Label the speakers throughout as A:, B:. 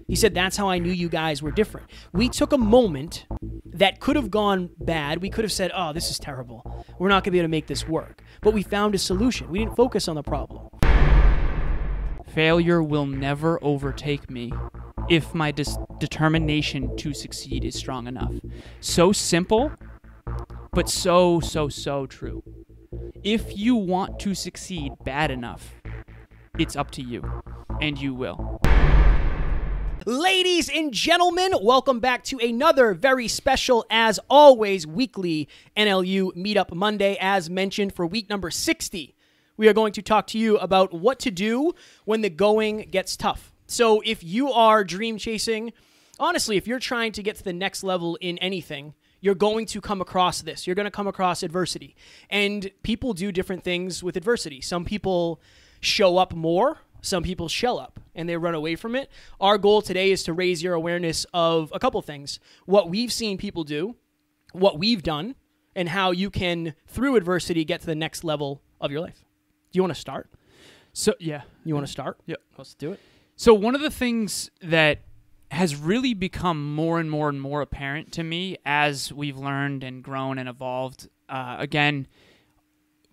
A: He said, that's how I knew you guys were different. We took a moment that could have gone bad. We could have said, oh, this is terrible. We're not going to be able to make this work. But we found a solution. We didn't focus on the problem.
B: Failure will never overtake me if my determination to succeed is strong enough. So simple, but so true. If you want to succeed bad enough, it's up to you, and you will.
A: Ladies and gentlemen, welcome back to another very special, as always, weekly NLU Meetup Monday. As mentioned, for week number 60, we are going to talk to you about what to do when the going gets tough. So if you are dream chasing, honestly, if you're trying to get to the next level in anything, you're going to come across this. You're going to come across adversity. And people do different things with adversity. Some people show up more. Some people shell up and they run away from it. Our goal today is to raise your awareness of a couple things. What we've seen people do, what we've done, and how you can, through adversity, get to the next level of your life. Do you want to start?
B: So, yeah.
A: You want to start?
B: Yeah.
A: Let's do it.
B: So one of the things that has really become more and more apparent to me as we've learned and grown and evolved, again,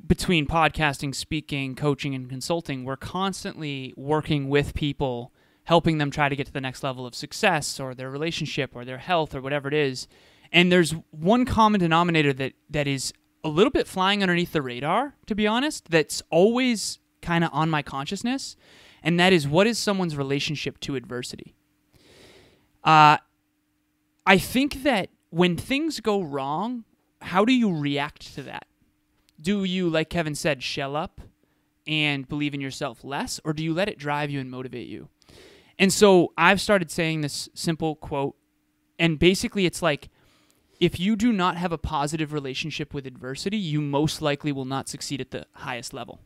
B: between podcasting, speaking, coaching, and consulting, we're constantly working with people, helping them try to get to the next level of success or their relationship or their health or whatever it is. And there's one common denominator that is a little bit flying underneath the radar, to be honest, that's always kind of on my consciousness, and that is, what is someone's relationship to adversity? I think that when things go wrong, how do you react to that? Do you, like Kevin said, shell up and believe in yourself less, or do you let it drive you and motivate you? And so I've started saying this simple quote, and basically it's like, if you do not have a positive relationship with adversity, you most likely will not succeed at the highest level.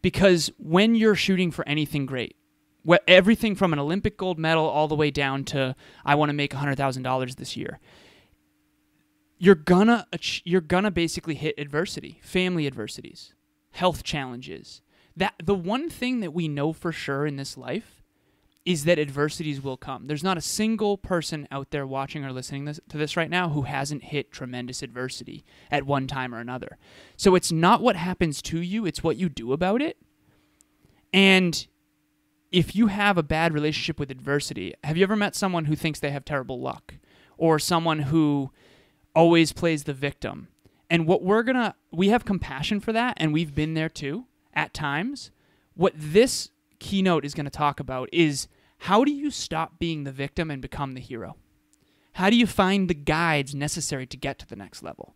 B: Because when you're shooting for anything great, everything from an Olympic gold medal all the way down to, I want to make $100,000 this year, you're gonna basically hit adversity, family adversities, health challenges. That the one thing that we know for sure in this life is that adversities will come. There's not a single person out there watching or listening to this right now who hasn't hit tremendous adversity at one time or another. So it's not what happens to you, it's what you do about it. And if you have a bad relationship with adversity, have you ever met someone who thinks they have terrible luck, or someone who always plays the victim? And we have compassion for that, and we've been there too at times. What this keynote is going to talk about is, how do you stop being the victim and become the hero? How do you find the guides necessary to get to the next level?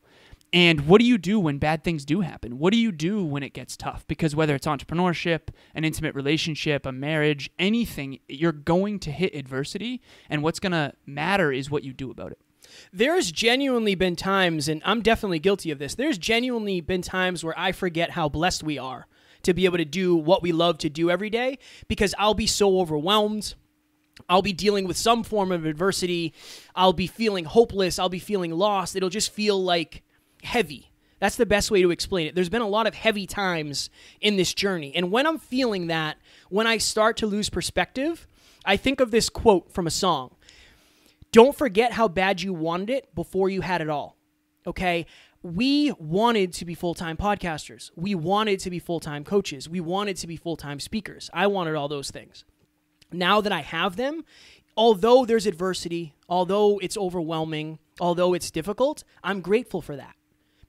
B: And what do you do when bad things do happen? What do you do when it gets tough? Because whether it's entrepreneurship, an intimate relationship, a marriage, anything, you're going to hit adversity, and what's going to matter is what you do about it.
A: There's genuinely been times, and I'm definitely guilty of this, there's genuinely been times where I forget how blessed we are to be able to do what we love to do every day, because I'll be so overwhelmed. I'll be dealing with some form of adversity. I'll be feeling hopeless. I'll be feeling lost. It'll just feel like heavy. That's the best way to explain it. There's been a lot of heavy times in this journey. And when I'm feeling that, when I start to lose perspective, I think of this quote from a song. Don't forget how bad you wanted it before you had it all. Okay? We wanted to be full-time podcasters. We wanted to be full-time coaches. We wanted to be full-time speakers. I wanted all those things. Now that I have them, although there's adversity, although it's overwhelming, although it's difficult, I'm grateful for that,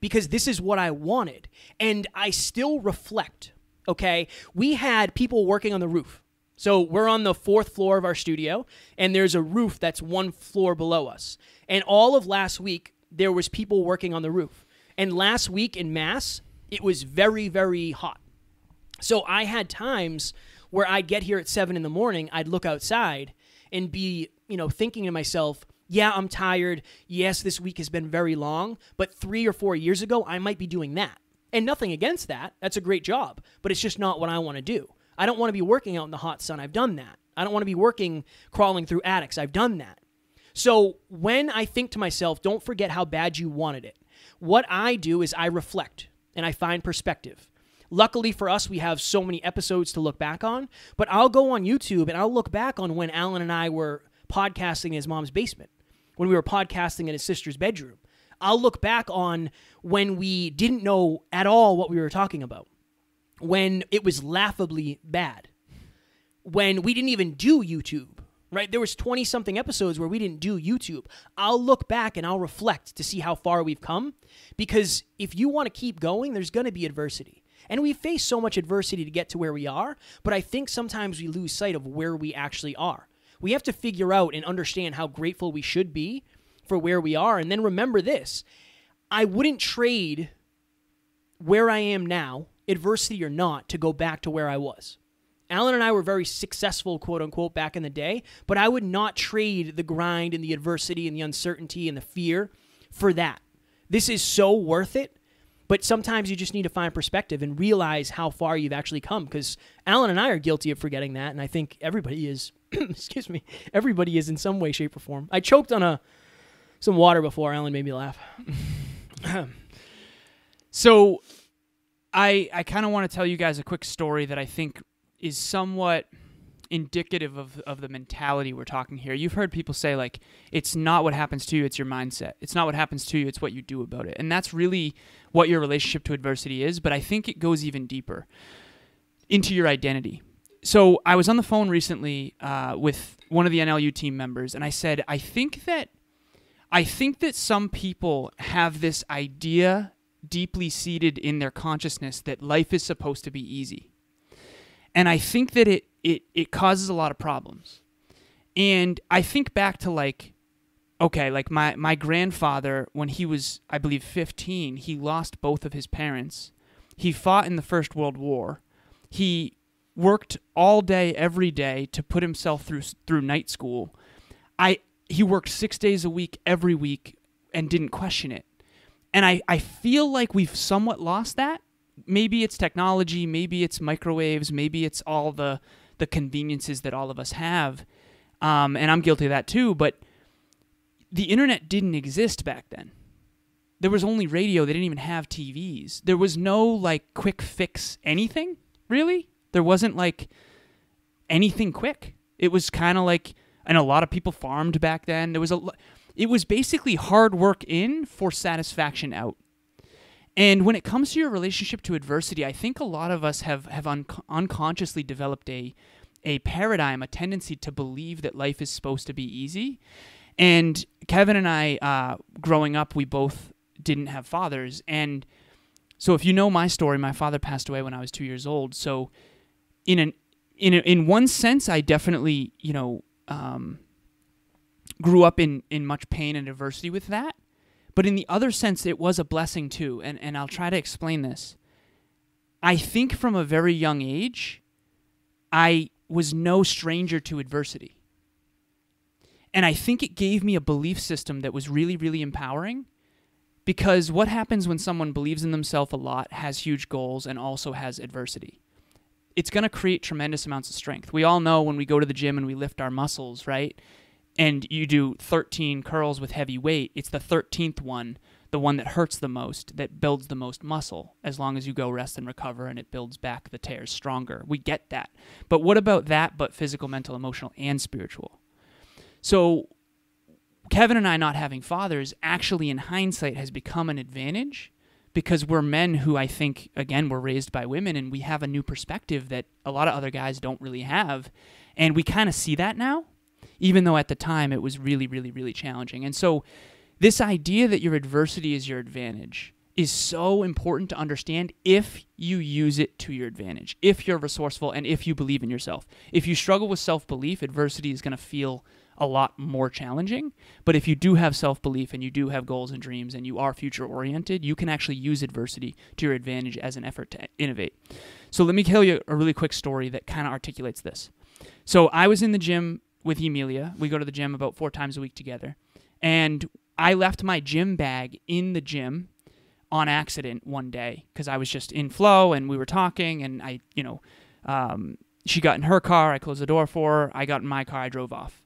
A: because this is what I wanted. And I still reflect, okay? We had people working on the roof. So we're on the 4th floor of our studio, and there's a roof that's 1 floor below us. And all of last week, there was people working on the roof. And last week in Mass, it was very, very hot. So I had times where I'd get here at 7 in the morning, I'd look outside and be, thinking to myself, yeah, I'm tired. Yes, this week has been very long, but 3 or 4 years ago, I might be doing that. And nothing against that. That's a great job, but it's just not what I want to do. I don't want to be working out in the hot sun. I've done that. I don't want to be crawling through attics. I've done that. So when I think to myself, don't forget how bad you wanted it, what I do is I reflect and I find perspective. Luckily for us, we have so many episodes to look back on, but I'll go on YouTube and I'll look back on when Alan and I were podcasting in his mom's basement, when we were podcasting in his sister's bedroom. I'll look back on when we didn't know at all what we were talking about, when it was laughably bad, when we didn't even do YouTube, right? There was 20-something episodes where we didn't do YouTube. I'll look back and I'll reflect to see how far we've come, because if you want to keep going, there's going to be adversity. And we face so much adversity to get to where we are, but I think sometimes we lose sight of where we actually are. We have to figure out and understand how grateful we should be for where we are, and then remember this. I wouldn't trade where I am now, adversity or not, to go back to where I was. Alan and I were very successful, quote unquote, back in the day, but I would not trade the grind and the adversity and the uncertainty and the fear for that. This is so worth it, but sometimes you just need to find perspective and realize how far you've actually come, because Alan and I are guilty of forgetting that, and I think everybody is. Excuse me. Everybody is in some way, shape, or form. I choked on some water before. Alan made me laugh.
B: So I kind of want to tell you guys a quick story that I think is somewhat indicative of the mentality we're talking here. You've heard people say, like, it's not what happens to you, it's your mindset. It's not what happens to you, it's what you do about it. And that's really what your relationship to adversity is, but I think it goes even deeper into your identity. So I was on the phone recently with one of the NLU team members, and I said, I think that some people have this idea deeply seated in their consciousness that life is supposed to be easy. And I think that it causes a lot of problems. And I think back to like my grandfather, when he was, I believe, 15, he lost both of his parents. He fought in the First World War. He worked all day, every day to put himself through night school. He worked 6 days a week, every week, and didn't question it. And I feel like we've somewhat lost that. Maybe it's technology, maybe it's microwaves, maybe it's all the conveniences that all of us have. And I'm guilty of that too, but the internet didn't exist back then. There was only radio. They didn't even have TVs. There was no like quick fix anything, really. There wasn't like anything quick. It was kind of like, and a lot of people farmed back then. It was basically hard work in for satisfaction out. And when it comes to your relationship to adversity, I think a lot of us have unconsciously developed a paradigm, a tendency to believe that life is supposed to be easy. And Kevin and I, growing up, we both didn't have fathers. And so if you know my story, my father passed away when I was 2 years old. So in one sense, I definitely, grew up in much pain and adversity with that. But in the other sense, it was a blessing too, and I'll try to explain this. I think from a very young age, I was no stranger to adversity. And I think it gave me a belief system that was really, really empowering, because what happens when someone believes in themselves a lot, has huge goals, and also has adversity? It's going to create tremendous amounts of strength. We all know when we go to the gym and we lift our muscles, right? And you do 13 curls with heavy weight, it's the 13th one, the one that hurts the most, that builds the most muscle, as long as you go rest and recover and it builds back the tears stronger. We get that. But what about that but physical, mental, emotional, and spiritual? So Kevin and I not having fathers actually in hindsight has become an advantage, because we're men who I think, again, were raised by women, and we have a new perspective that a lot of other guys don't really have. And we kind of see that now, even though at the time it was really, really, really challenging. And so this idea that your adversity is your advantage is so important to understand if you use it to your advantage, if you're resourceful, and if you believe in yourself. If you struggle with self-belief, adversity is going to feel a lot more challenging. But if you do have self-belief and you do have goals and dreams and you are future-oriented, you can actually use adversity to your advantage as an effort to innovate. So let me tell you a really quick story that kind of articulates this. So I was in the gym with Emilia. We go to the gym about 4 times a week together. And I left my gym bag in the gym on accident one day because I was just in flow and we were talking, and she got in her car. I closed the door for her. I got in my car. I drove off.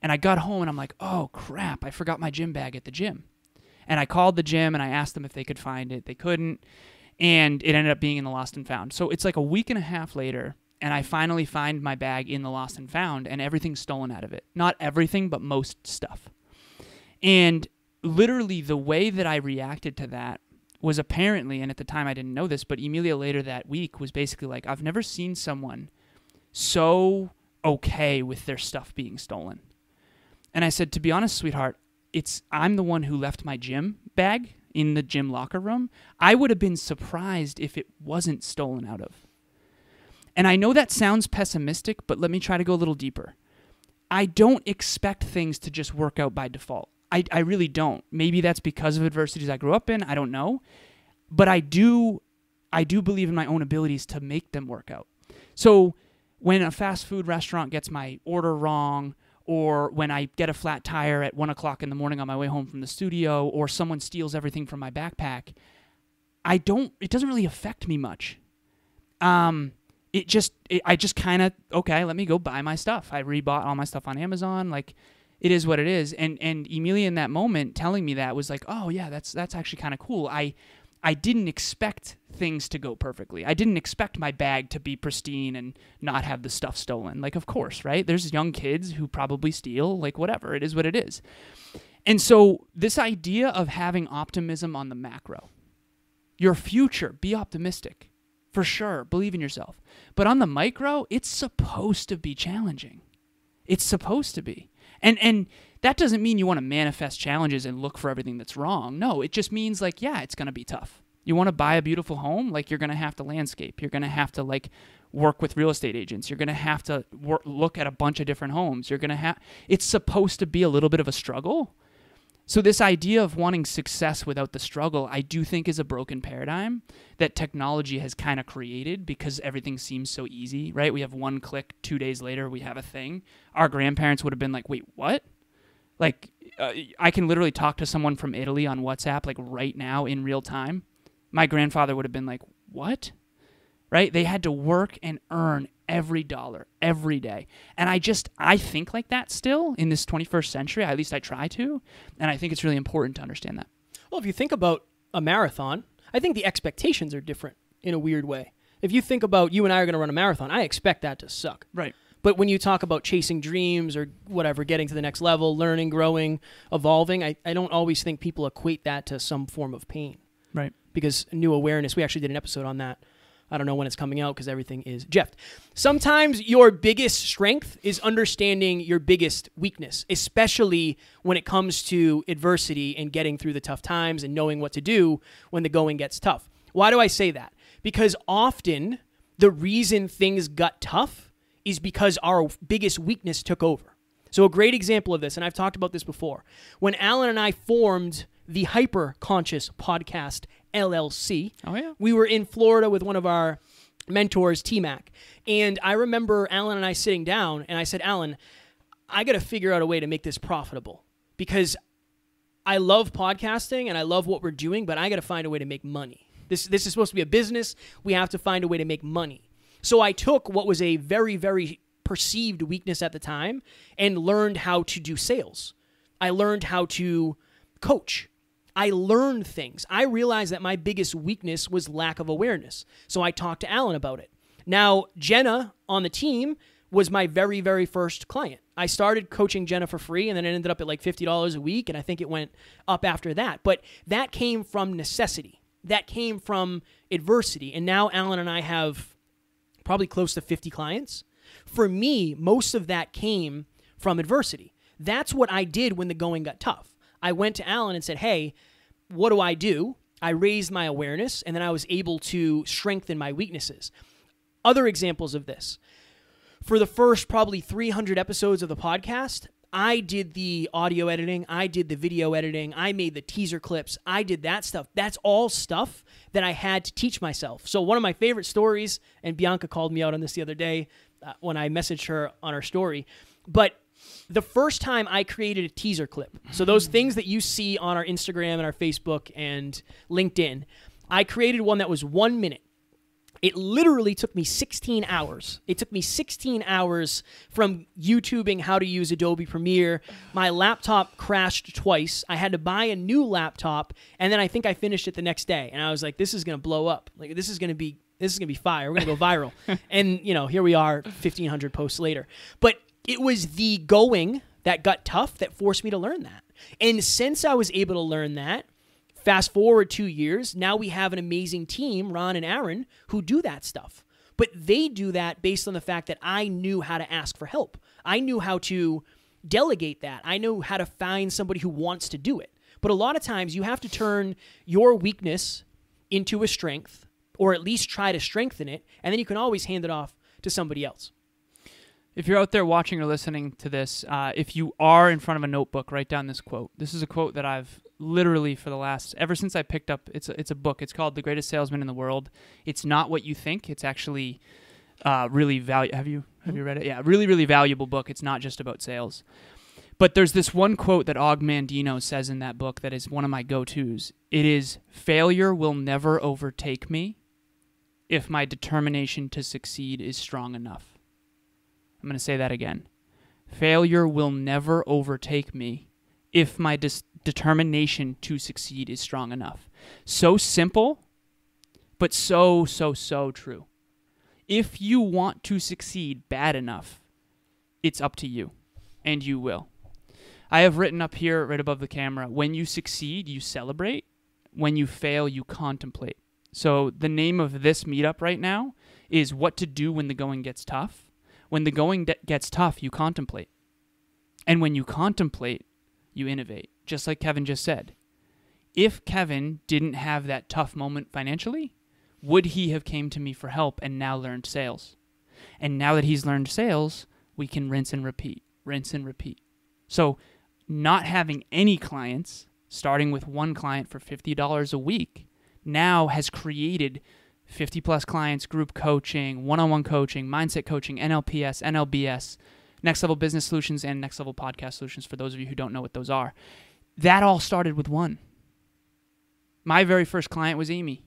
B: And I got home and I'm like, oh crap, I forgot my gym bag at the gym. And I called the gym and I asked them if they could find it. They couldn't. And it ended up being in the Lost and Found. So it's like a week and a half later, and I finally find my bag in the Lost and Found, and everything's stolen out of it. Not everything, but most stuff. And literally the way that I reacted to that was apparently, and at the time I didn't know this, but Emilia later that week was basically like, I've never seen someone so okay with their stuff being stolen. And I said, to be honest, sweetheart, I'm the one who left my gym bag in the gym locker room. I would have been surprised if it wasn't stolen out of. And I know that sounds pessimistic, but let me try to go a little deeper. I don't expect things to just work out by default. I really don't. Maybe that's because of adversities I grew up in. I don't know. But I do believe in my own abilities to make them work out. So when a fast food restaurant gets my order wrong, or when I get a flat tire at 1 o'clock in the morning on my way home from the studio, or someone steals everything from my backpack, it doesn't really affect me much. I just kind of, okay, let me go buy my stuff. I rebought all my stuff on Amazon. Like, it is what it is. And Emilia in that moment telling me that was like, oh yeah, that's actually kind of cool. I didn't expect things to go perfectly. I didn't expect my bag to be pristine and not have the stuff stolen. Like, of course, right? There's young kids who probably steal, like whatever. It is what it is. And so this idea of having optimism on the macro, your future, be optimistic. For sure, believe in yourself. But on the micro, it's supposed to be challenging. It's supposed to be. And that doesn't mean you want to manifest challenges and look for everything that's wrong. No, it just means like, yeah, it's going to be tough. You want to buy a beautiful home? Like, you're going to have to landscape. You're going to have to like work with real estate agents. You're going to have to look at a bunch of different homes. It's supposed to be a little bit of a struggle. So this idea of wanting success without the struggle, I do think is a broken paradigm that technology has kind of created because everything seems so easy, right? We have one click, 2 days later, we have a thing. Our grandparents would have been like, wait, what? Like, I can literally talk to someone from Italy on WhatsApp, like right now in real time. My grandfather would have been like, what? Right? They had to work and earn every dollar, every day. And I think like that still in this 21st century. At least I try to. And I think it's really important to understand that.
A: Well, if you think about a marathon, I think the expectations are different in a weird way. If you think about you and I are going to run a marathon, I expect that to suck.
B: Right.
A: But when you talk about chasing dreams or whatever, getting to the next level, learning, growing, evolving, I don't always think people equate that to some form of pain.
B: Right.
A: Because new awareness, we actually did an episode on that. I don't know when it's coming out because everything is Jeff. Sometimes your biggest strength is understanding your biggest weakness, especially when it comes to adversity and getting through the tough times and knowing what to do when the going gets tough. Why do I say that? Because often the reason things got tough is because our biggest weakness took over. So a great example of this, and I've talked about this before, when Alan and I formed the Hyper Conscious Podcast LLC.
B: Oh, yeah.
A: We were in Florida with one of our mentors, T-Mac. And I remember Alan and I sitting down, and I said, Alan, I got to figure out a way to make this profitable because I love podcasting and I love what we're doing, but I got to find a way to make money. This is supposed to be a business. We have to find a way to make money. So I took what was a very, very perceived weakness at the time and learned how to do sales. I learned how to coach. I learned things. I realized that my biggest weakness was lack of awareness. So I talked to Alan about it. Now, Jenna on the team was my very, very first client. I started coaching Jenna for free, and then it ended up at like $50 a week, and I think it went up after that. But that came from necessity. That came from adversity. And now Alan and I have probably close to 50 clients. For me, most of that came from adversity. That's what I did when the going got tough. I went to Alan and said, hey, what do I do? I raised my awareness, and then I was able to strengthen my weaknesses. Other examples of this. For the first probably 300 episodes of the podcast, I did the audio editing. I did the video editing. I made the teaser clips. I did that stuff. That's all stuff that I had to teach myself. So one of my favorite stories, and Bianca called me out on this the other day when I messaged her on our story, but the first time I created a teaser clip, so those things that you see on our Instagram and our Facebook and LinkedIn, I created one that was 1 minute. It literally took me 16 hours. It took me 16 hours from YouTubing how to use Adobe Premiere. My laptop crashed twice. I had to buy a new laptop, and then I think I finished it the next day. And I was like, this is going to blow up. Like, this is going to be fire. We're going to go viral. And, here we are 1,500 posts later. But it was the going that got tough that forced me to learn that. And since I was able to learn that, fast forward 2 years, now we have an amazing team, Ron and Aaron, who do that stuff. But they do that based on the fact that I knew how to ask for help. I knew how to delegate that. I knew how to find somebody who wants to do it. But a lot of times you have to turn your weakness into a strength, or at least try to strengthen it, and then you can always hand it off to somebody else.
B: If you're out there watching or listening to this, if you are in front of a notebook, write down this quote. This is a quote that I've literally ever since I picked up, it's a book. It's called The Greatest Salesman in the World. It's not what you think. It's actually really valuable. Have you read it? Yeah, really, really valuable book. It's not just about sales. But there's this one quote that Mandino says in that book that is one of my go-tos. It is, "Failure will never overtake me if my determination to succeed is strong enough." I'm going to say that again. Failure will never overtake me if my determination to succeed is strong enough. So simple, but so true. If you want to succeed bad enough, it's up to you, and you will. I have written up here right above the camera, when you succeed, you celebrate. When you fail, you contemplate. So the name of this meetup right now is What to Do When the Going Gets Tough. When the going gets tough, you contemplate. And when you contemplate, you innovate, just like Kevin just said. If Kevin didn't have that tough moment financially, would he have came to me for help and now learned sales? And now that he's learned sales, we can rinse and repeat. So not having any clients, starting with one client for $50 a week, now has created 50 plus clients, group coaching, one-on-one coaching, mindset coaching, NLPS, NLBS, Next Level Business Solutions, and Next Level Podcast Solutions, for those of you who don't know what those are. That all started with one. My very first client was Amy.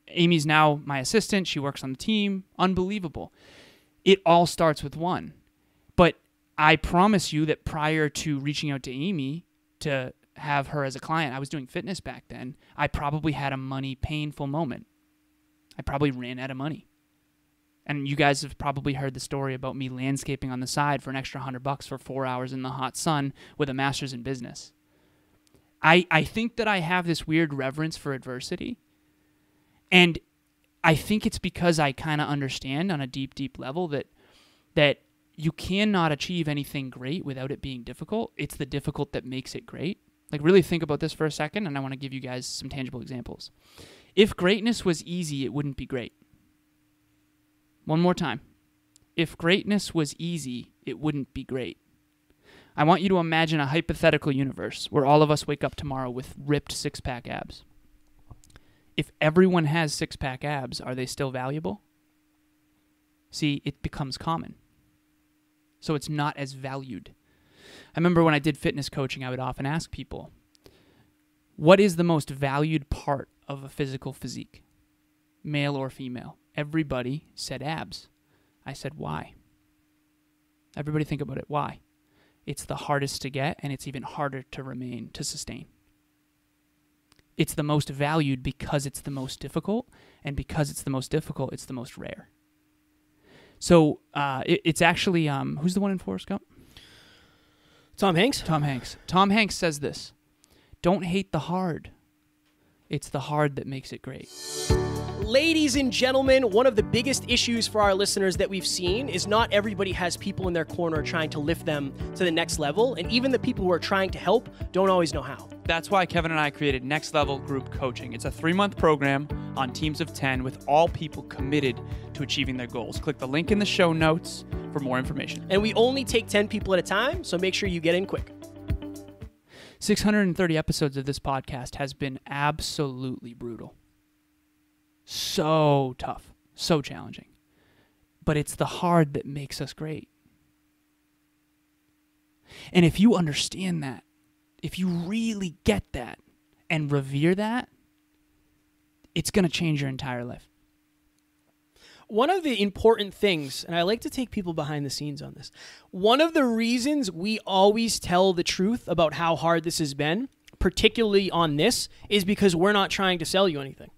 B: Amy's now my assistant. She works on the team. Unbelievable. It all starts with one. But I promise you that prior to reaching out to Amy to have her as a client, I was doing fitness back then. I probably had a painful moment. I probably ran out of money. And you guys have probably heard the story about me landscaping on the side for an extra $100 for 4 hours in the hot sun with a master's in business. I think that I have this weird reverence for adversity. And I think it's because I kind of understand on a deep, deep level that you cannot achieve anything great without it being difficult. It's the difficult that makes it great. Like, really think about this for a second, and I want to give you guys some tangible examples. If greatness was easy, it wouldn't be great. One more time. If greatness was easy, it wouldn't be great. I want you to imagine a hypothetical universe where all of us wake up tomorrow with ripped six-pack abs. If everyone has six-pack abs, are they still valuable? See, it becomes common. So it's not as valued. I remember when I did fitness coaching, I would often ask people, what is the most valued part of a physical physique, male or female? Everybody said abs. I said, why? Everybody think about it. Why? It's the hardest to get, and it's even harder to sustain. It's the most valued because it's the most difficult, and because it's the most difficult, it's the most rare. So it's actually, who's the one in Forrest Gump?
A: Tom Hanks?
B: Tom Hanks. Tom Hanks says this, don't hate the hard. It's the hard that makes it great.
A: Ladies and gentlemen, one of the biggest issues for our listeners that we've seen is not everybody has people in their corner trying to lift them to the next level, and even the people who are trying to help don't always know how.
B: That's why Kevin and I created Next Level Group Coaching. It's a 3-month program on teams of 10 with all people committed to achieving their goals. Click the link in the show notes for more information.
A: And we only take 10 people at a time, so make sure you get in quick.
B: 630 episodes of this podcast has been absolutely brutal. So tough, so challenging. But it's the hard that makes us great. And if you understand that, if you really get that and revere that, it's going to change your entire life.
A: One of the important things, and I like to take people behind the scenes on this, one of the reasons we always tell the truth about how hard this has been, particularly on this, is because we're not trying to sell you anything.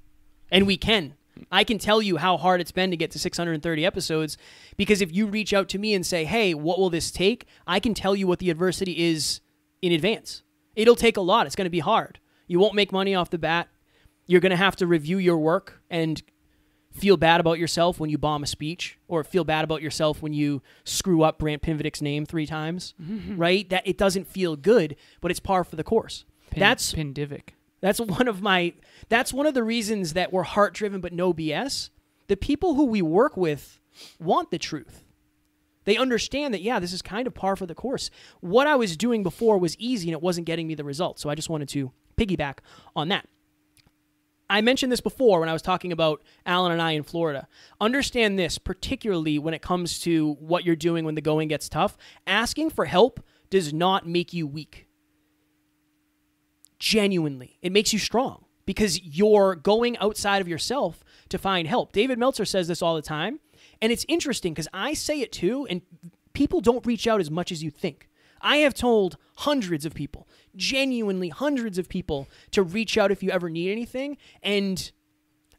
A: And we can. I can tell you how hard it's been to get to 630 episodes, because if you reach out to me and say, hey, what will this take? I can tell you what the adversity is in advance. It'll take a lot. It's going to be hard. You won't make money off the bat. You're going to have to review your work and feel bad about yourself when you bomb a speech, or feel bad about yourself when you screw up Brant Pinvidic's name 3 times, right? That it doesn't feel good, but it's par for the course.
B: Pindivic.
A: That's one of the reasons that we're heart-driven but no BS. The people who we work with want the truth. They understand that, yeah, this is kind of par for the course. What I was doing before was easy and it wasn't getting me the results. So I just wanted to piggyback on that. I mentioned this before when I was talking about Alan and I in Florida. Understand this, particularly when it comes to what you're doing when the going gets tough. Asking for help does not make you weak. Genuinely. It makes you strong because you're going outside of yourself to find help. David Meltzer says this all the time, and it's interesting because I say it too, and people don't reach out as much as you think. I have told hundreds of people, genuinely hundreds of people, to reach out if you ever need anything. And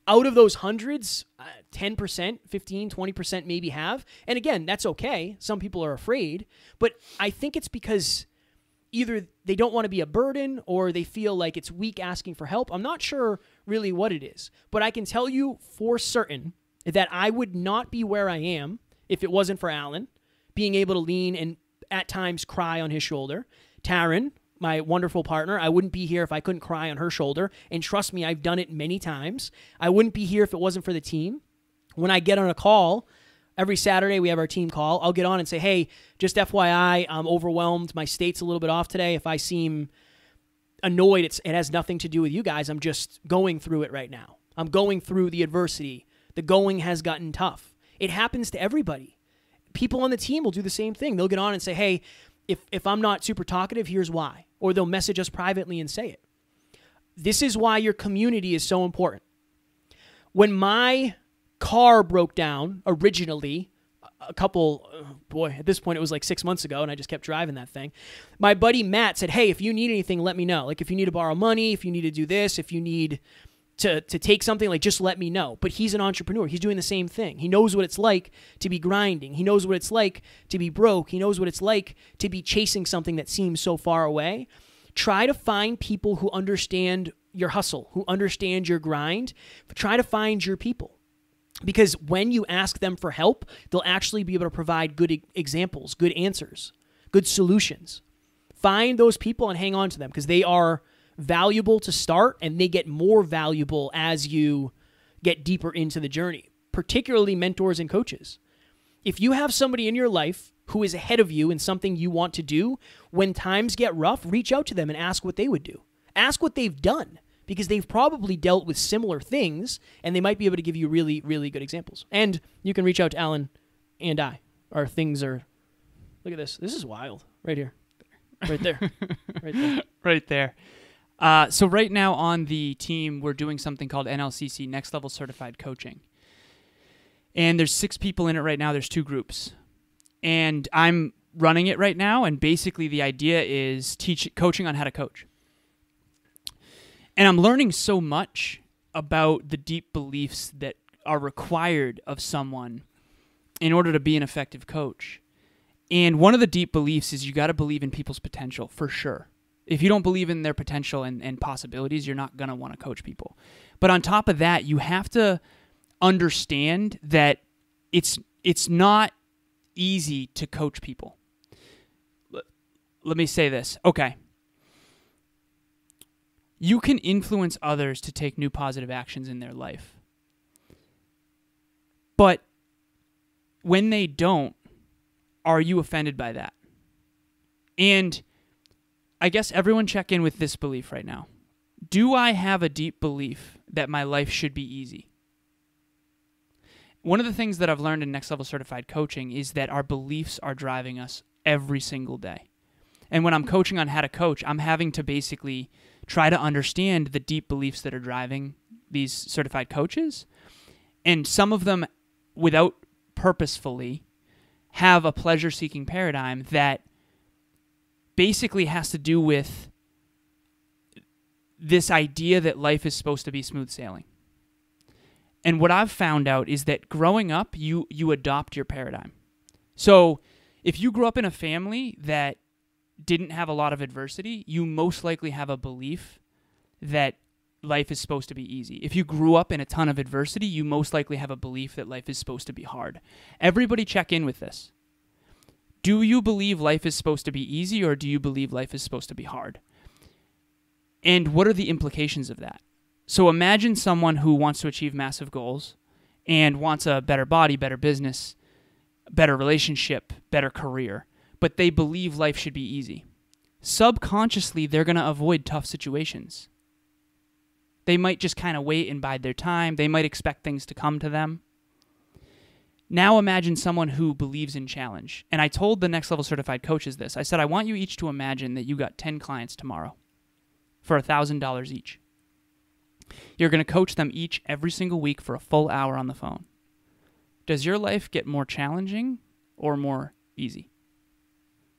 A: out of those hundreds, 10%, 15, 20% maybe have. And again, that's okay. Some people are afraid. But I think it's because either they don't want to be a burden or they feel like it's weak asking for help. I'm not sure really what it is. But I can tell you for certain that I would not be where I am if it wasn't for Alan being able to lean and at times cry on his shoulder. Taryn, my wonderful partner, I wouldn't be here if I couldn't cry on her shoulder. And trust me, I've done it many times. I wouldn't be here if it wasn't for the team. When I get on a call, every Saturday we have our team call, I'll get on and say, hey, just FYI, I'm overwhelmed. My state's a little bit off today. If I seem annoyed, it has nothing to do with you guys. I'm just going through it right now. I'm going through the adversity. The going has gotten tough. It happens to everybody. People on the team will do the same thing. They'll get on and say, hey, if I'm not super talkative, here's why. Or they'll message us privately and say it. This is why your community is so important. When my car broke down originally, at this point it was like 6 months ago, and I just kept driving that thing. My buddy Matt said, hey, if you need anything, let me know. Like if you need to borrow money, if you need to do this, if you need to take something, like just let me know. But he's an entrepreneur. He's doing the same thing. He knows what it's like to be grinding. He knows what it's like to be broke. He knows what it's like to be chasing something that seems so far away. Try to find people who understand your hustle, who understand your grind. Try to find your people. Because when you ask them for help, they'll actually be able to provide good examples, good answers, good solutions. Find those people and hang on to them because they are valuable to start, and they get more valuable as you get deeper into the journey, particularly mentors and coaches. If you have somebody in your life who is ahead of you in something you want to do, when times get rough, reach out to them and ask what they would do. Ask what they've done, because they've probably dealt with similar things, and they might be able to give you really, really good examples. And you can reach out to Alan and I. Our things are, look at this. This is wild. Right here. Right there. Right there.
B: Right there. So right now on the team, we're doing something called NLCC, Next Level Certified Coaching. And there's 6 people in it right now. There's 2 groups. And I'm running it right now, and basically the idea is coaching on how to coach. And I'm learning so much about the deep beliefs that are required of someone in order to be an effective coach. And one of the deep beliefs is you got to believe in people's potential, for sure. If you don't believe in their potential and possibilities, you're not going to want to coach people. But on top of that, you have to understand that it's not easy to coach people. Let me say this. Okay. You can influence others to take new positive actions in their life. But when they don't, are you offended by that? And I guess everyone check in with this belief right now. Do I have a deep belief that my life should be easy? One of the things that I've learned in Next Level Certified Coaching is that our beliefs are driving us every single day. And when I'm coaching on how to coach, I'm having to basically try to understand the deep beliefs that are driving these certified coaches. And some of them without purposefully have a pleasure-seeking paradigm that basically has to do with this idea that life is supposed to be smooth sailing. And what I've found out is that growing up, you adopt your paradigm. So if you grew up in a family that didn't have a lot of adversity, you most likely have a belief that life is supposed to be easy. If you grew up in a ton of adversity, you most likely have a belief that life is supposed to be hard. Everybody check in with this. Do you believe life is supposed to be easy, or do you believe life is supposed to be hard? And what are the implications of that? So imagine someone who wants to achieve massive goals and wants a better body, better business, better relationship, better career, but they believe life should be easy. Subconsciously, they're going to avoid tough situations. They might just kind of wait and bide their time. They might expect things to come to them. Now imagine someone who believes in challenge. And I told the Next Level Certified coaches this. I said, I want you each to imagine that you got 10 clients tomorrow for $1,000 each. You're going to coach them each every single week for a full hour on the phone. Does your life get more challenging or more easy?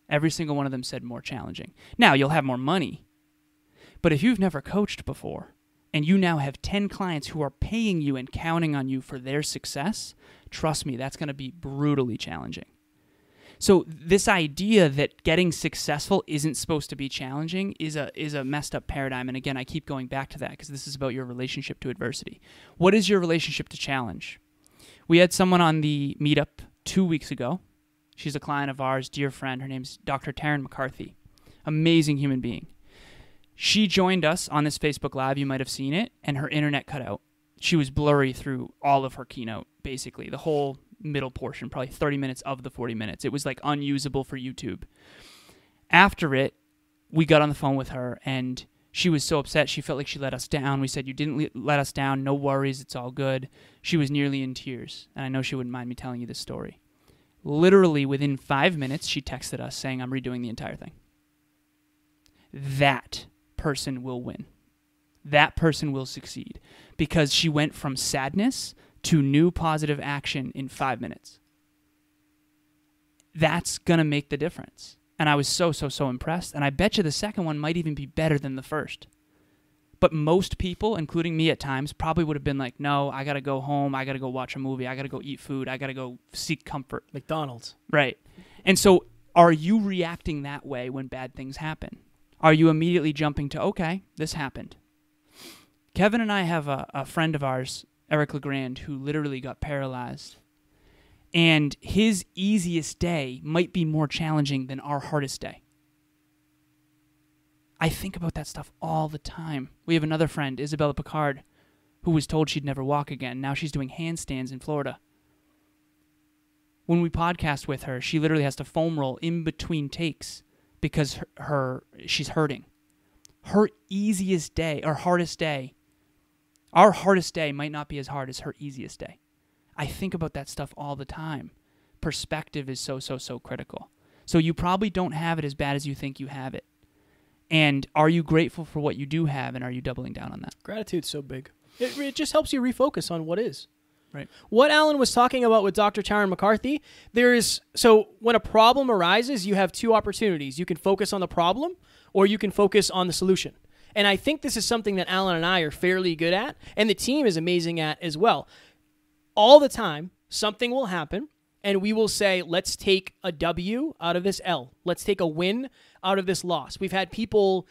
B: Every single one of them said more challenging. Now, you'll have more money. But if you've never coached before, and you now have 10 clients who are paying you and counting on you for their success, trust me, that's going to be brutally challenging. So this idea that getting successful isn't supposed to be challenging is a messed up paradigm. And again, I keep going back to that because this is about your relationship to adversity. What is your relationship to challenge? We had someone on the Meetup 2 weeks ago. She's a client of ours, dear friend. Her name's Dr. Taryn McCarthy. Amazing human being. She joined us on this Facebook Live. You might have seen it, and her internet cut out. She was blurry through all of her keynote, basically. The whole middle portion, probably 30 minutes of the 40 minutes. It was like unusable for YouTube. After it, we got on the phone with her, and she was so upset. She felt like she let us down. We said, you didn't let us down. No worries. It's all good. She was nearly in tears, and I know she wouldn't mind me telling you this story. Literally within 5 minutes, she texted us saying, I'm redoing the entire thing. That person will win. That person will succeed because she went from sadness to new positive action in 5 That's going to make the difference. And I was so impressed. And I bet you the second one might even be better than the first. But most people, including me at times, probably would have been like, no, I got to go home. I got to go watch a movie. I got to go eat food. I got to go seek comfort.
A: McDonald's.
B: Right. And so are you reacting that way when bad things happen? Are you immediately jumping to, okay, this happened? Kevin and I have a friend of ours, Eric LeGrand, who literally got paralyzed. And his easiest day might be more challenging than our hardest day. I think about that stuff all the time. We have another friend, Isabella Picard, who was told she'd never walk again. Now she's doing handstands in Florida. When we podcast with her, she literally has to foam roll in between takes because she's hurting. Her easiest day, or hardest day, our hardest day might not be as hard as her easiest day. I think about that stuff all the time. Perspective is so critical. So you probably don't have it as bad as you think you have it. And are you grateful for what you do have, and are you doubling down on that?
A: Gratitude's so big. It just helps you refocus on what is.
B: Right.
A: What Alan was talking about with Dr. Taryn McCarthy, so when a problem arises, you have two opportunities. You can focus on the problem, or you can focus on the solution. And I think this is something that Alan and I are fairly good at, and the team is amazing at as well. All the time, something will happen, and we will say, let's take a W out of this L. Let's take a win out of this loss. We've had people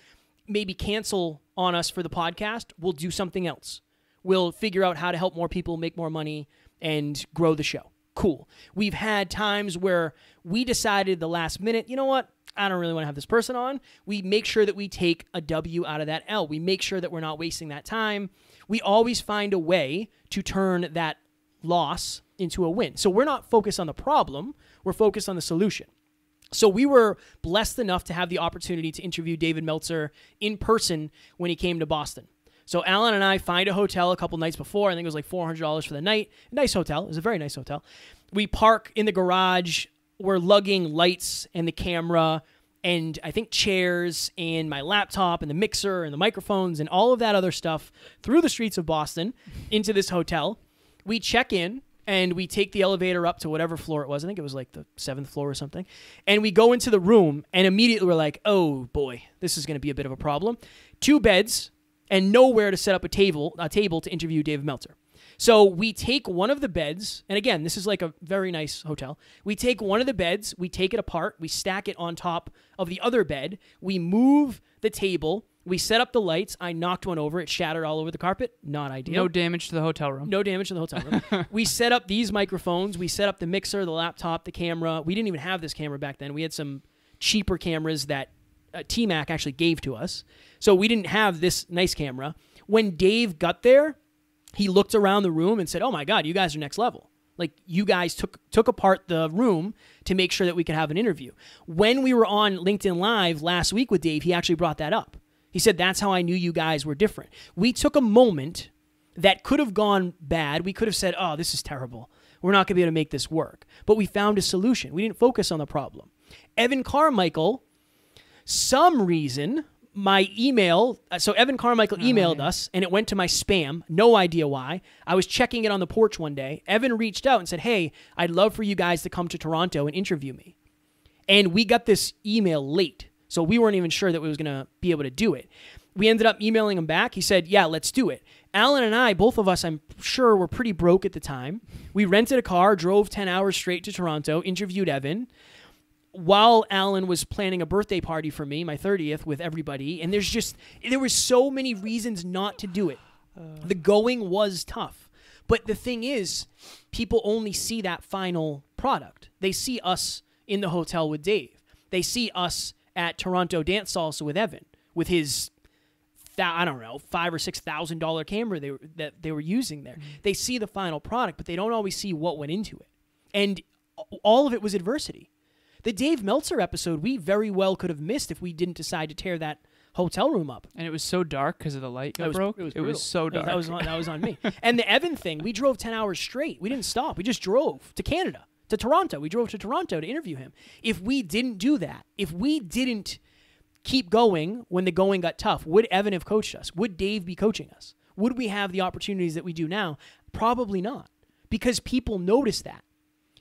A: maybe cancel on us for the podcast. We'll do something else. We'll figure out how to help more people make more money and grow the show. Cool. We've had times where we decided the last minute, you know what? I don't really want to have this person on. We make sure that we take a W out of that L. We make sure that we're not wasting that time. We always find a way to turn that loss into a win. So we're not focused on the problem. We're focused on the solution. So we were blessed enough to have the opportunity to interview David Meltzer in person when he came to Boston. So Alan and I find a hotel a couple nights before. I think it was like $400 for the night. Nice hotel. It was a very nice hotel. We park in the garage. We're lugging lights and the camera and I think chairs and my laptop and the mixer and the microphones and all of that other stuff through the streets of Boston into this hotel. We check in and we take the elevator up to whatever floor it was. I think it was like the 7th floor or something. And we go into the room, and immediately we're like, oh boy, this is going to be a bit of a problem. 2 beds and nowhere to set up a table to interview David Meltzer. So we take one of the beds, and again, this is like a very nice hotel. We take one of the beds, we take it apart, we stack it on top of the other bed, we move the table, we set up the lights. I knocked one over, it shattered all over the carpet. Not ideal.
B: No damage to the hotel room.
A: No damage to the hotel room. We set up these microphones, we set up the mixer, the laptop, the camera. We didn't even have this camera back then. We had some cheaper cameras that T-Mac actually gave to us. So we didn't have this nice camera. When Dave got there, he looked around the room and said, oh my God, you guys are next level. Like, you guys took apart the room to make sure that we could have an interview. When we were on LinkedIn Live last week with Dave, he actually brought that up. He said, that's how I knew you guys were different. We took a moment that could have gone bad. We could have said, oh, this is terrible. We're not going to be able to make this work. But we found a solution. We didn't focus on the problem. Evan Carmichael, some reason... my email, so Evan Carmichael emailed us, and it went to my spam. No idea why. I was checking it on the porch one day. Evan reached out and said, hey, I'd love for you guys to come to Toronto and interview me. And we got this email late, so we weren't even sure that we was going to be able to do it. We ended up emailing him back. He said, yeah, let's do it. Alan and I, both of us, I'm sure, were pretty broke at the time. We rented a car, drove 10 hours straight to Toronto, interviewed Evan, while Alan was planning a birthday party for me, my 30th, with everybody. And there were so many reasons not to do it. The going was tough. But the thing is, people only see that final product. They see us in the hotel with Dave. They see us at Toronto Dance Salsa with Evan, with his, I don't know, $5,000 or $6,000 camera that they were using there. Mm-hmm. They see the final product, but they don't always see what went into it. And all of it was adversity. The Dave Meltzer episode, we very well could have missed if we didn't decide to tear that hotel room up.
B: And it was so dark because of the light that broke. It was so dark.
A: That was on me. And the Evan thing, we drove 10 hours straight. We didn't stop. We just drove to Canada, to Toronto. We drove to Toronto to interview him. If we didn't do that, if we didn't keep going when the going got tough, would Evan have coached us? Would Dave be coaching us? Would we have the opportunities that we do now? Probably not. Because people notice that.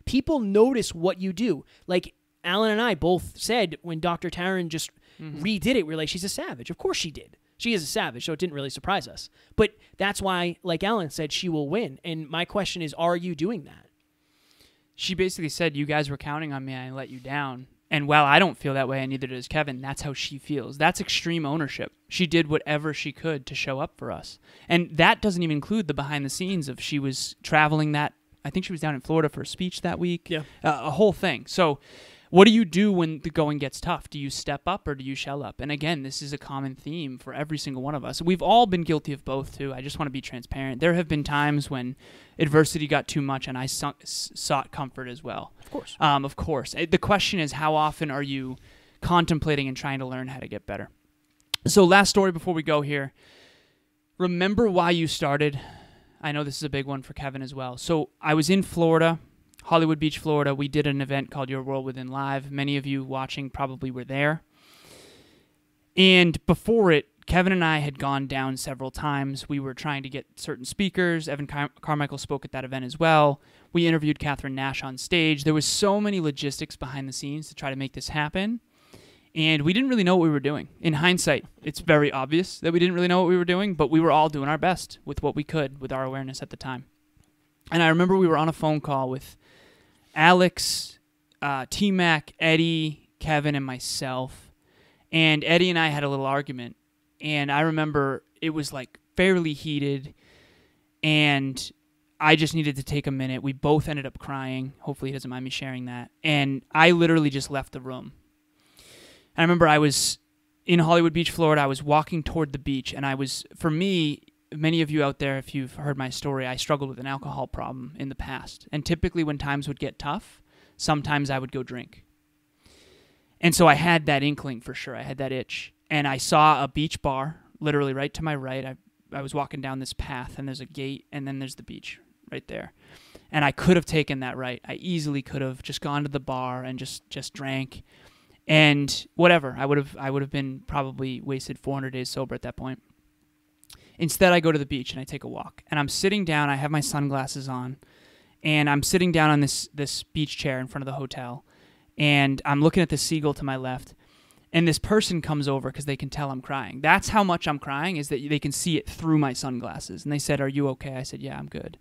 A: People notice what you do. Like, Alan and I both said when Dr. Taryn just redid it, we were like, she's a savage. Of course she did. She is a savage, so it didn't really surprise us. But that's why, like Alan said, she will win. And my question is, are you doing that?
B: She basically said, you guys were counting on me and I let you down. And while I don't feel that way, and neither does Kevin, that's how she feels. That's extreme ownership. She did whatever she could to show up for us. And that doesn't even include the behind the scenes of she was traveling that. I think she was down in Florida for a speech that week. Yeah. A whole thing. So what do you do when the going gets tough? Do you step up or do you shell up? And again, this is a common theme for every single one of us. We've all been guilty of both, too. I just want to be transparent. There have been times when adversity got too much and I sought comfort as well. Of course. Of course. The question is, how often are you contemplating and trying to learn how to get better? So last story before we go here. Remember why you started. I know this is a big one for Kevin as well. So I was in Florida, Hollywood Beach, Florida. We did an event called Your World Within Live. Many of you watching probably were there. And before it, Kevin and I had gone down several times. We were trying to get certain speakers. Evan Carmichael spoke at that event as well. We interviewed Catherine Nash on stage. There was so many logistics behind the scenes to try to make this happen. And we didn't really know what we were doing. In hindsight, it's very obvious that we didn't really know what we were doing, but we were all doing our best with what we could with our awareness at the time. And I remember we were on a phone call with Alex, T-Mac, Eddie, Kevin, and myself. And Eddie and I had a little argument. And I remember it was like fairly heated. And I just needed to take a minute. We both ended up crying. Hopefully he doesn't mind me sharing that. And I literally just left the room. And I remember I was in Hollywood Beach, Florida. I was walking toward the beach. And I was, for me, many of you out there, if you've heard my story, I struggled with an alcohol problem in the past. And typically when times would get tough, sometimes I would go drink. And so I had that inkling for sure. I had that itch. And I saw a beach bar literally right to my right. I was walking down this path, and there's a gate, and then there's the beach right there. And I could have taken that right. I easily could have just gone to the bar and just drank. And whatever, I would have been probably wasted 400 days sober at that point. Instead, I go to the beach and I take a walk. And I'm sitting down, I have my sunglasses on, and I'm sitting down on this beach chair in front of the hotel, and I'm looking at the seagull to my left, and this person comes over because they can tell I'm crying. That's how much I'm crying, is that they can see it through my sunglasses. And they said, "Are you okay?" I said, "Yeah, I'm good."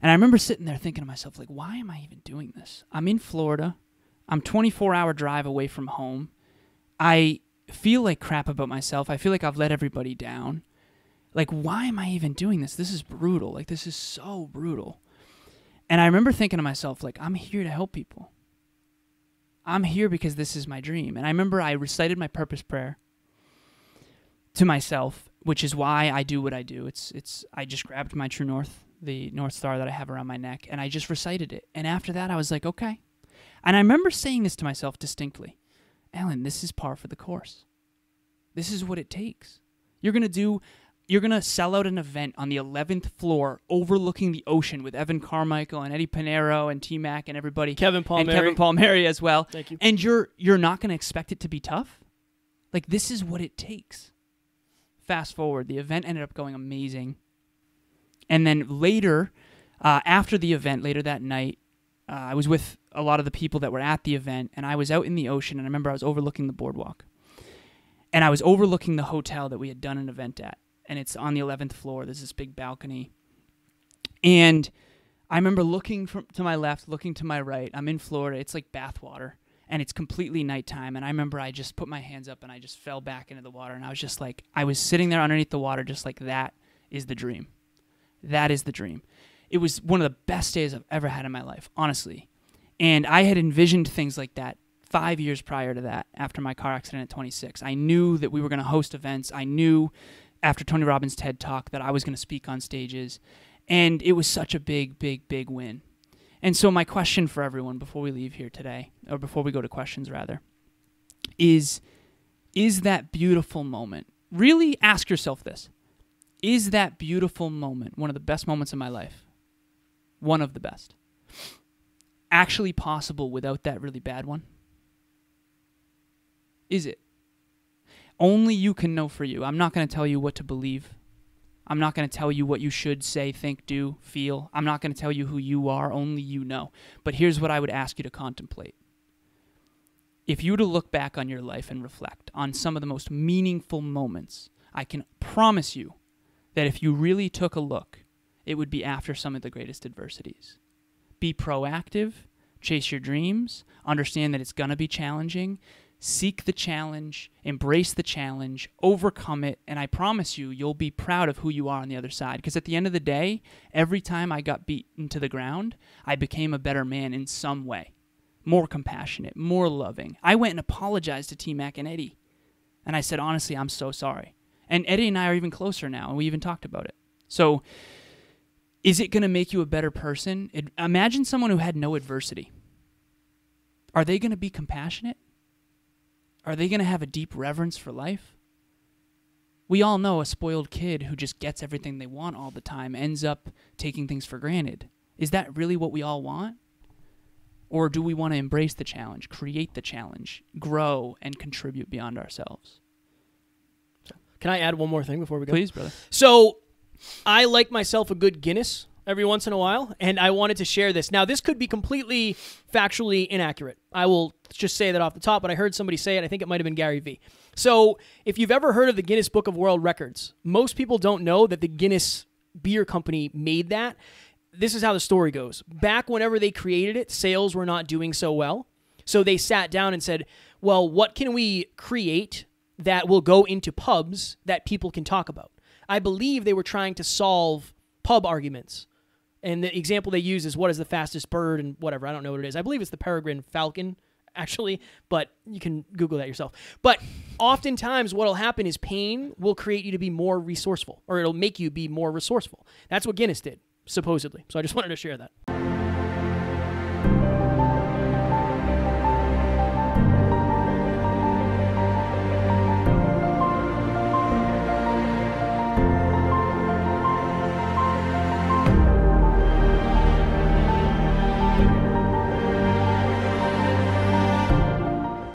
B: And I remember sitting there thinking to myself, like, why am I even doing this? I'm in Florida. I'm 24-hour drive away from home. I feel like crap about myself. I feel like I've let everybody down. Like, why am I even doing this? This is brutal. Like, this is so brutal. And I remember thinking to myself, like, I'm here to help people. I'm here because this is my dream. And I remember I recited my purpose prayer to myself, which is why I do what I do. I just grabbed my true north, the North Star that I have around my neck, and I just recited it. And after that, I was like, okay. And I remember saying this to myself distinctly. Alan, this is par for the course. This is what it takes. You're going to sell out an event on the 11th floor overlooking the ocean with Evan Carmichael and Eddie Pinero and T-Mac and everybody.
A: Kevin Palmieri.
B: And Kevin Palmieri as well.
A: Thank you.
B: And you're not going to expect it to be tough? Like, this is what it takes. Fast forward, the event ended up going amazing. And then later, after the event, later that night, I was with a lot of the people that were at the event, and I was out in the ocean, and I remember I was overlooking the boardwalk. And I was overlooking the hotel that we had done an event at, and it's on the 11th floor. There's this big balcony. And I remember looking to my left, looking to my right. I'm in Florida. It's like bathwater, and it's completely nighttime. And I remember I just put my hands up, and I just fell back into the water, and I was just like, I was sitting there underneath the water just like, that is the dream. That is the dream. It was one of the best days I've ever had in my life, honestly. And I had envisioned things like that 5 years prior to that, after my car accident at 26. I knew that we were going to host events. I knew after Tony Robbins' TED Talk that I was going to speak on stages. And it was such a big, big, big win. And so my question for everyone before we leave here today, or before we go to questions rather, is that beautiful moment. Really ask yourself this. Is that beautiful moment one of the best moments of my life? One of the best. Actually possible without that really bad one? Is it? Only you can know for you. I'm not going to tell you what to believe. I'm not going to tell you what you should say, think, do, feel. I'm not going to tell you who you are. Only you know. But here's what I would ask you to contemplate. If you were to look back on your life and reflect on some of the most meaningful moments, I can promise you that if you really took a look, it would be after some of the greatest adversities. Be proactive, chase your dreams, understand that it's going to be challenging, seek the challenge, embrace the challenge, overcome it, and I promise you, you'll be proud of who you are on the other side. Because at the end of the day, every time I got beaten to the ground, I became a better man in some way. More compassionate, more loving. I went and apologized to T-Mac and Eddie. And I said, honestly, I'm so sorry. And Eddie and I are even closer now, and we even talked about it. So, is it going to make you a better person? Imagine someone who had no adversity. Are they going to be compassionate? Are they going to have a deep reverence for life? We all know a spoiled kid who just gets everything they want all the time ends up taking things for granted. Is that really what we all want? Or do we want to embrace the challenge, create the challenge, grow, and contribute beyond ourselves?
A: Can I add one more thing before we go?
B: Please, brother.
A: So, I like myself a good Guinness every once in a while, and I wanted to share this. Now, this could be completely factually inaccurate. I will just say that off the top, but I heard somebody say it. I think it might have been Gary Vee. So, if you've ever heard of the Guinness Book of World Records, most people don't know that the Guinness Beer Company made that. This is how the story goes. Back whenever they created it, sales were not doing so well. So they sat down and said, well, what can we create that will go into pubs that people can talk about? I believe they were trying to solve pub arguments. And the example they use is what is the fastest bird and whatever. I don't know what it is. I believe it's the peregrine falcon, actually, but you can Google that yourself. But oftentimes what will happen is pain will create you to be more resourceful, or it'll make you be more resourceful. That's what Guinness did, supposedly. So I just wanted to share that.